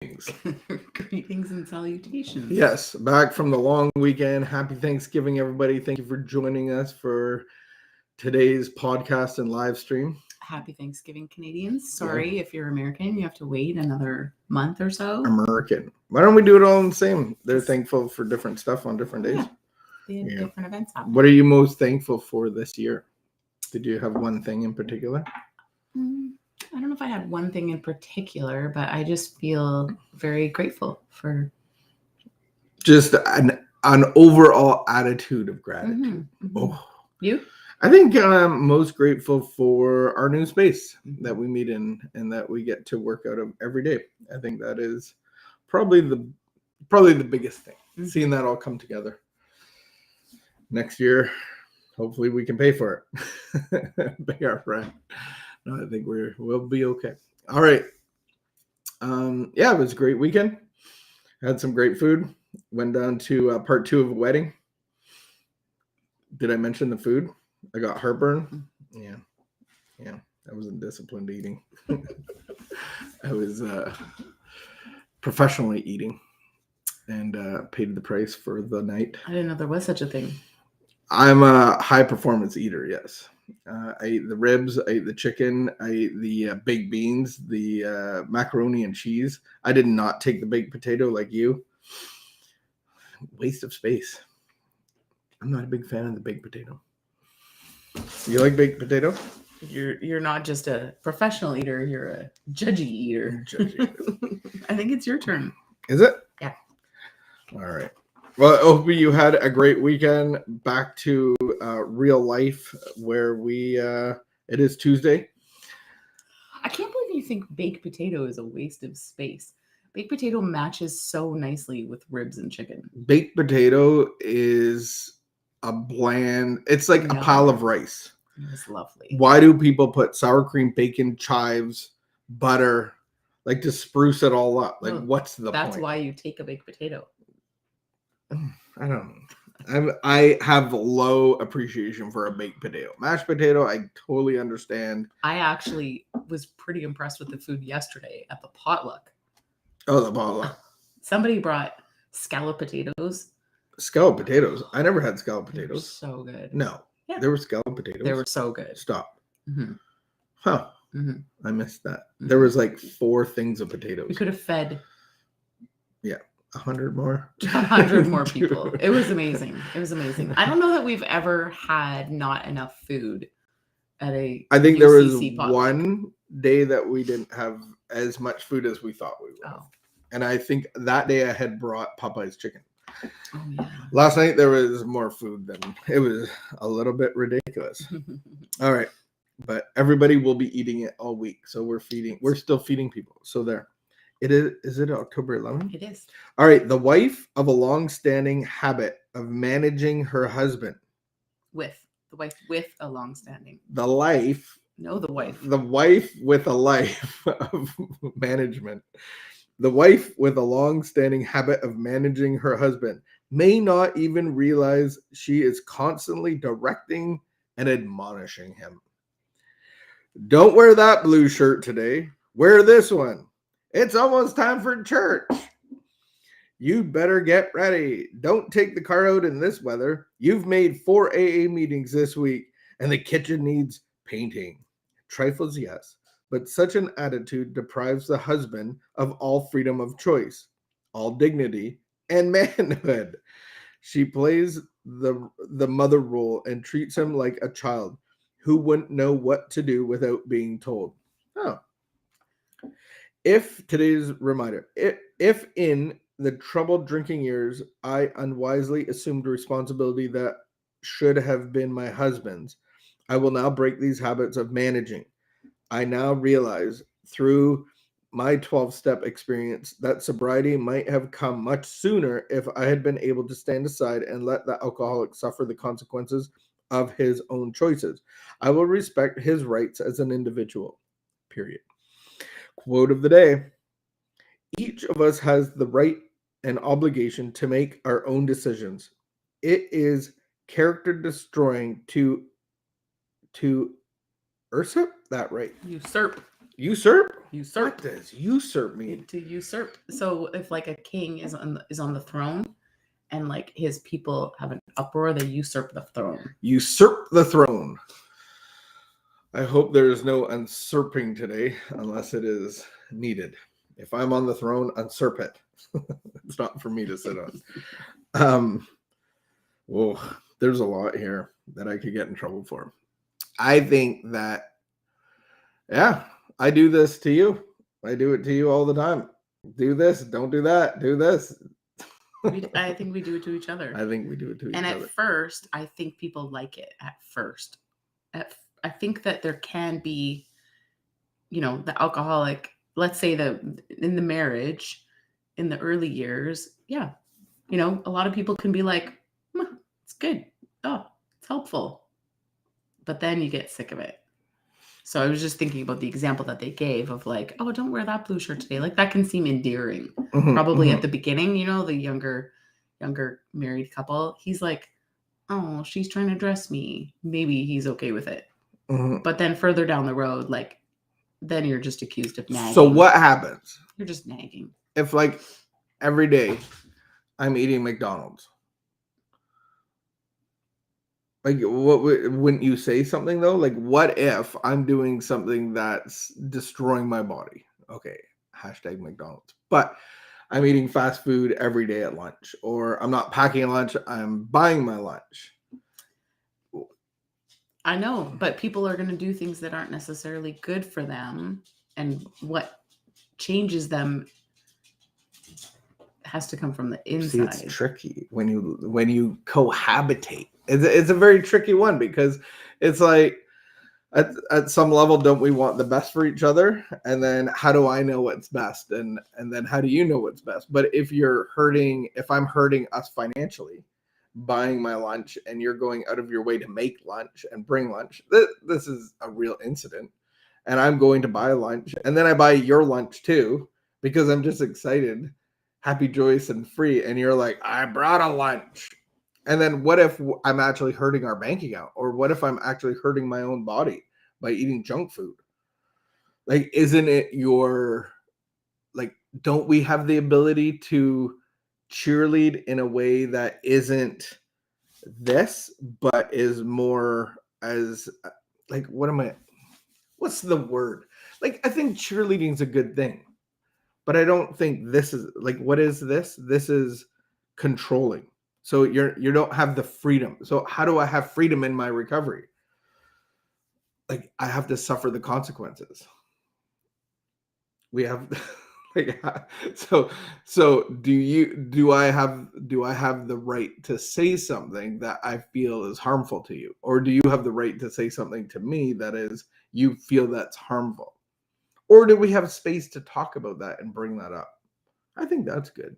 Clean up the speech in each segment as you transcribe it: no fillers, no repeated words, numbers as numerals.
Greetings and salutations. Yes, back from the long weekend. Happy Thanksgiving, everybody. Thank you for joining us for today's podcast and live stream. Happy Thanksgiving, Canadians. Sorry if you're American, you have to wait another month or so. American. Why don't we do it all in the same? They're thankful for different stuff on different days. They had different events happening. What are you most thankful for this year? Did you have one thing in particular? I don't know if I had one thing in particular, but I just feel very grateful for just an overall attitude of gratitude. Oh, you? I think I'm most grateful for our new space that we meet in and that we get to work out of every day. I think that is probably the biggest thing. Seeing that all come together. Next year, hopefully we can pay for it. Pay our rent. No, I think we'll be okay. All right. It was a great weekend. Had some great food. Went down to part 2 of a wedding. Did I mention the food? I got heartburn. Yeah. I wasn't disciplined eating. I was professionally eating and paid the price for the night. I didn't know there was such a thing. I'm a high performance eater. Yes. I ate the ribs, I ate the chicken, I ate the baked beans, the macaroni and cheese. I did not take the baked potato like you. Waste of space. I'm not a big fan of the baked potato. You like baked potato? You're not just a professional eater, you're a judgy eater. I think it's your turn. Is it? Yeah. All right. Well, I hope you had a great weekend. Back to real life where it is Tuesday. I can't believe you think baked potato is a waste of space. Baked potato matches so nicely with ribs and chicken. Baked potato is a bland, it's like a pile of rice. It's lovely. Why do people put sour cream, bacon, chives, butter, like to spruce it all up? Like, what's the point? That's why you take a baked potato. I don't know. I have low appreciation for a baked potato. Mashed potato, I totally understand. I actually was pretty impressed with the food yesterday at the potluck. Oh, the potluck. Somebody brought scallop potatoes. Scallop potatoes? I never had scallop potatoes. So good. No. Yeah. There were scallop potatoes. They were so good. Stop. Mm-hmm. Huh. Mm-hmm. I missed that. Mm-hmm. There was like 4 things of potatoes. We could have fed 100 more. 100 more people. It was amazing. I don't know that we've ever had not enough food at a I think UCC there was potluck. one day that we didn't have as much food as we thought we would. Oh. And I think that day I had brought Popeyes chicken. Oh, yeah. Last night there was more food than it was a little bit ridiculous. All right. But everybody will be eating it all week. So we're still feeding people. So there. Is it October 11th? It is. All right. The wife of a long-standing habit of managing her husband. The wife with a long-standing. The wife. No, the wife. The wife with a life of management. The wife with a long-standing habit of managing her husband may not even realize she is constantly directing and admonishing him. Don't wear that blue shirt today. Wear this one. It's almost time for church. You'd better get ready. Don't take the car out in this weather. You've made 4 AA meetings this week, and the kitchen needs painting. Trifles, yes. But such an attitude deprives the husband of all freedom of choice, all dignity, and manhood. She plays the mother role and treats him like a child who wouldn't know what to do without being told. Oh. If today's reminder, if in the troubled drinking years I unwisely assumed responsibility that should have been my husband's, I will now break these habits of managing. I now realize through my 12-step experience that sobriety might have come much sooner if I had been able to stand aside and let the alcoholic suffer the consequences of his own choices. I will respect his rights as an individual. Period. Quote of the day. Each of us has the right and obligation to make our own decisions. It is character destroying to usurp that right. Usurp? Usurp. What does usurp mean? To usurp. So if like a king is on the throne and like his people have an uproar, they usurp the throne. Usurp the throne. I hope there is no usurping today unless it is needed. If I'm on the throne, usurp it. It's not for me to sit on. Well, there's a lot here that I could get in trouble for. I think that, yeah, I do this to you. I do it to you all the time. Do this, don't do that, do this. I think we do it to each other. I think we do it to each other. And at first, I think people like it at first. I think that there can be, the alcoholic, let's say in the marriage, in the early years, yeah, a lot of people can be like, it's good. Oh, it's helpful. But then you get sick of it. So I was just thinking about the example that they gave of like, oh, don't wear that blue shirt today. Like that can seem endearing. Probably at the beginning, the younger married couple, he's like, oh, she's trying to dress me. Maybe he's okay with it. But then further down the road, like, then you're just accused of nagging. So what happens? You're just nagging. If like every day I'm eating McDonald's, like wouldn't you say something though? Like what if I'm doing something that's destroying my body? Okay, hashtag McDonald's. But I'm eating fast food every day at lunch, or I'm not packing lunch, I'm buying my lunch. I know, but people are going to do things that aren't necessarily good for them. And what changes them has to come from the inside. See, it's tricky when you cohabitate. It's a very tricky one because it's like at some level, don't we want the best for each other? And then how do I know what's best? And then how do you know what's best? But if I'm hurting us financially, buying my lunch, and you're going out of your way to make lunch and bring lunch, this is a real incident. And I'm going to buy lunch, and then I buy your lunch too because I'm just excited, happy, joyous, and free. And you're like, I brought a lunch. And then what if I'm actually hurting our bank account? Or what if I'm actually hurting my own body by eating junk food? Like, isn't it don't we have the ability to cheerlead in a way that isn't this, but is more as like, what's the word? Like, I think cheerleading is a good thing, but I don't think this is like, what is this? This is controlling. So you don't have the freedom. So how do I have freedom in my recovery? Like I have to suffer the consequences. We have like so do I have the right to say something that I feel is harmful to you? Or do you have the right to say something to me that is you feel that's harmful? Or do we have space to talk about that and bring that up? I think that's good.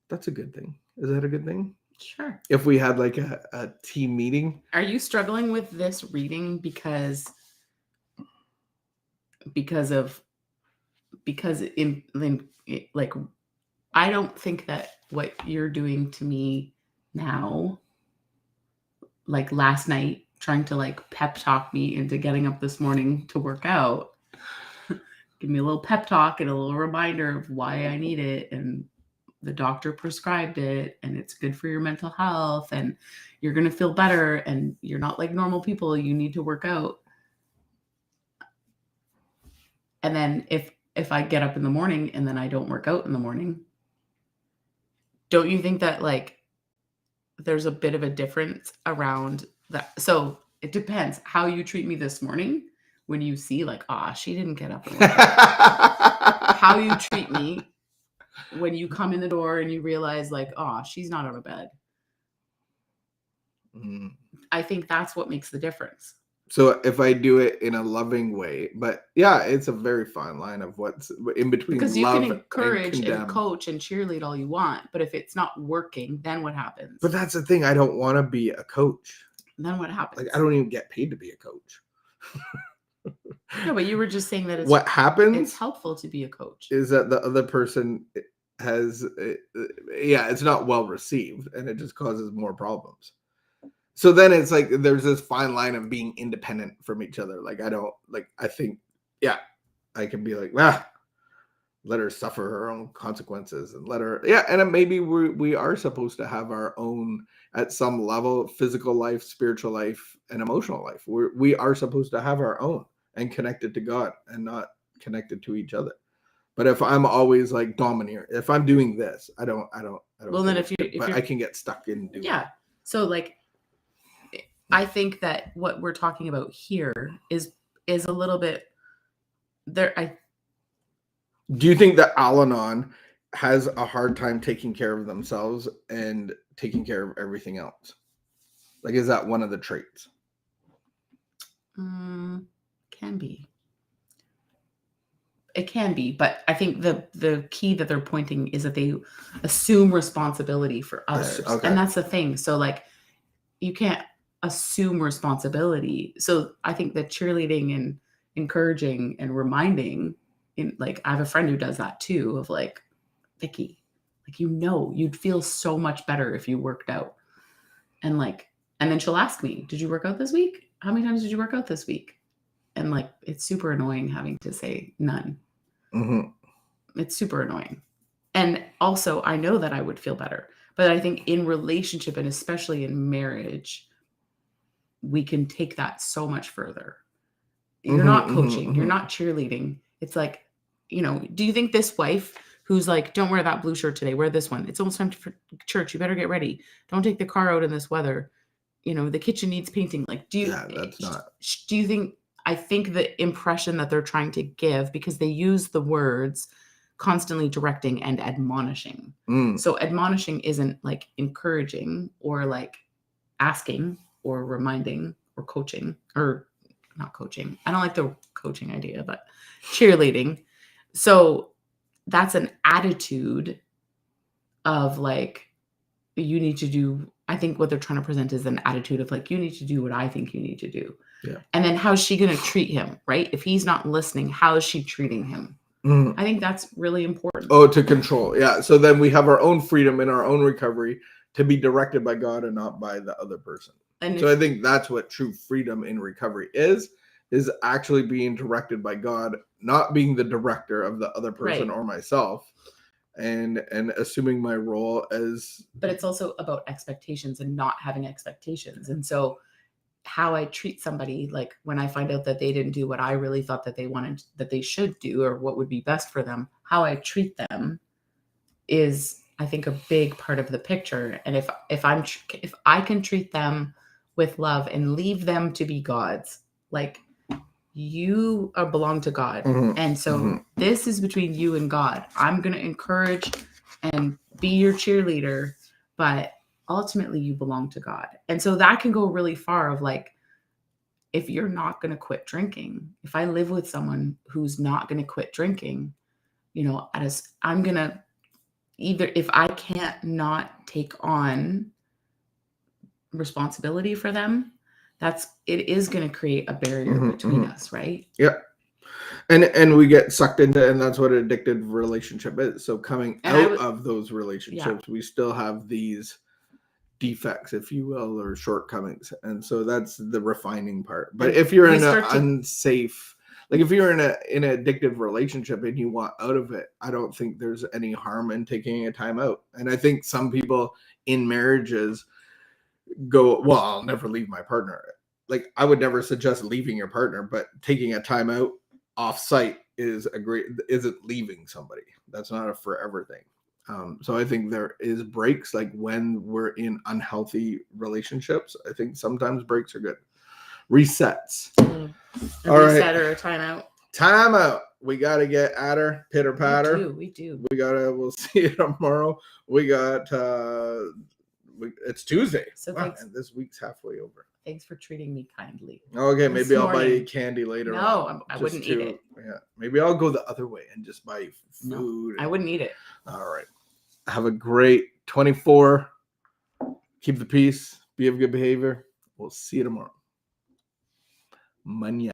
That's a good thing. Is that a good thing? Sure. If we had like a team meeting. Are you struggling with this reading because like I don't think that what you're doing to me now, like last night, trying to like pep talk me into getting up this morning to work out, give me a little pep talk and a little reminder of why I need it, and the doctor prescribed it, and it's good for your mental health, and you're going to feel better, and you're not like normal people, you need to work out. And then if I get up in the morning and then I don't work out in the morning, don't you think that like there's a bit of a difference around that? So it depends how you treat me this morning when you see like, she didn't get up and work out. How you treat me when you come in the door and you realize like, she's not out of bed. I think that's what makes the difference. So if I do it in a loving way, but yeah, it's a very fine line of what's in between. Because you can encourage and coach and cheerlead all you want, but if it's not working, then what happens? But that's the thing. I don't want to be a coach. Then what happens? Like I don't even get paid to be a coach. No, but you were just saying that what happens. It's helpful to be a coach. Is that the other person has, it's not well received, and it just causes more problems. So then it's like there's this fine line of being independent from each other. Like I think yeah, I can be like, let her suffer her own consequences and let her, and then maybe we are supposed to have our own, at some level, physical life, spiritual life, and emotional life. We are supposed to have our own and connected to God and not connected to each other. But if I'm always like domineering, if I'm doing this, I don't Well, then think it's good, but I can get stuck in doing it. So like, I think that what we're talking about here is a little bit there. Do you think that Al-Anon has a hard time taking care of themselves and taking care of everything else? Like, is that one of the traits? Can be. It can be, but I think the key that they're pointing is that they assume responsibility for others. Okay. And that's the thing. So like, you can't assume responsibility. So I think that cheerleading and encouraging and reminding, like, I have a friend who does that too, of like, Vicky, like, you'd feel so much better if you worked out. And then she'll ask me, did you work out this week? How many times did you work out this week? And like, it's super annoying having to say none. It's super annoying. And also, I know that I would feel better. But I think in relationship, and especially in marriage, we can take that so much further. You're not coaching. You're not cheerleading. It's like, do you think this wife who's like, don't wear that blue shirt today, wear this one. It's almost time for church. You better get ready. Don't take the car out in this weather. The kitchen needs painting. Like, that's not. Do you think, I think the impression that they're trying to give, because they use the words constantly directing and admonishing. So admonishing isn't like encouraging or like asking or reminding or coaching, or not coaching. I don't like the coaching idea, but cheerleading. So that's an attitude of like, you need to do, I think what they're trying to present is an attitude of like, you need to do what I think you need to do. Yeah. And then how's she going to treat him, right? If he's not listening, how is she treating him? I think that's really important. Oh, to control. Yeah. So then we have our own freedom in our own recovery to be directed by God and not by the other person. And so I think that's what true freedom in recovery is actually being directed by God, not being the director of the other person or myself, and assuming my role as. But it's also about expectations and not having expectations. And so how I treat somebody, like when I find out that they didn't do what I really thought that they wanted, that they should do, or what would be best for them, how I treat them is, I think, a big part of the picture. And if I can treat them with love and leave them to be gods, like, you belong to God. And so this is between you and God. I'm going to encourage and be your cheerleader, but ultimately you belong to God. And so that can go really far of like, if you're not going to quit drinking, if I live with someone who's not going to quit drinking, I'm going to either, if I can't not take on responsibility for them, it is going to create a barrier between us, right? Yeah. And we get sucked into, and that's what an addictive relationship is. So coming out of those relationships, we still have these defects, if you will, or shortcomings. And so that's the refining part. But if you're in an unsafe, like if you're in an addictive relationship and you want out of it, I don't think there's any harm in taking a time out. And I think some people in marriages go, well, I'll never leave my partner. Like, I would never suggest leaving your partner, but taking a time out off site isn't leaving somebody. That's not a forever thing. So I think there is breaks, like when we're in unhealthy relationships. I think sometimes breaks are good. Resets. A reset or a timeout. Timeout. We got to get at her, pitter patter. We do. We'll see you tomorrow. We got, it's Tuesday. So and this week's halfway over. Thanks for treating me kindly. Okay, maybe I'll buy you candy later. No, I wouldn't eat it. Yeah, maybe I'll go the other way and just buy you food. No, I wouldn't eat it. All right. Have a great 24. Keep the peace. Be of good behavior. We'll see you tomorrow. Mañana.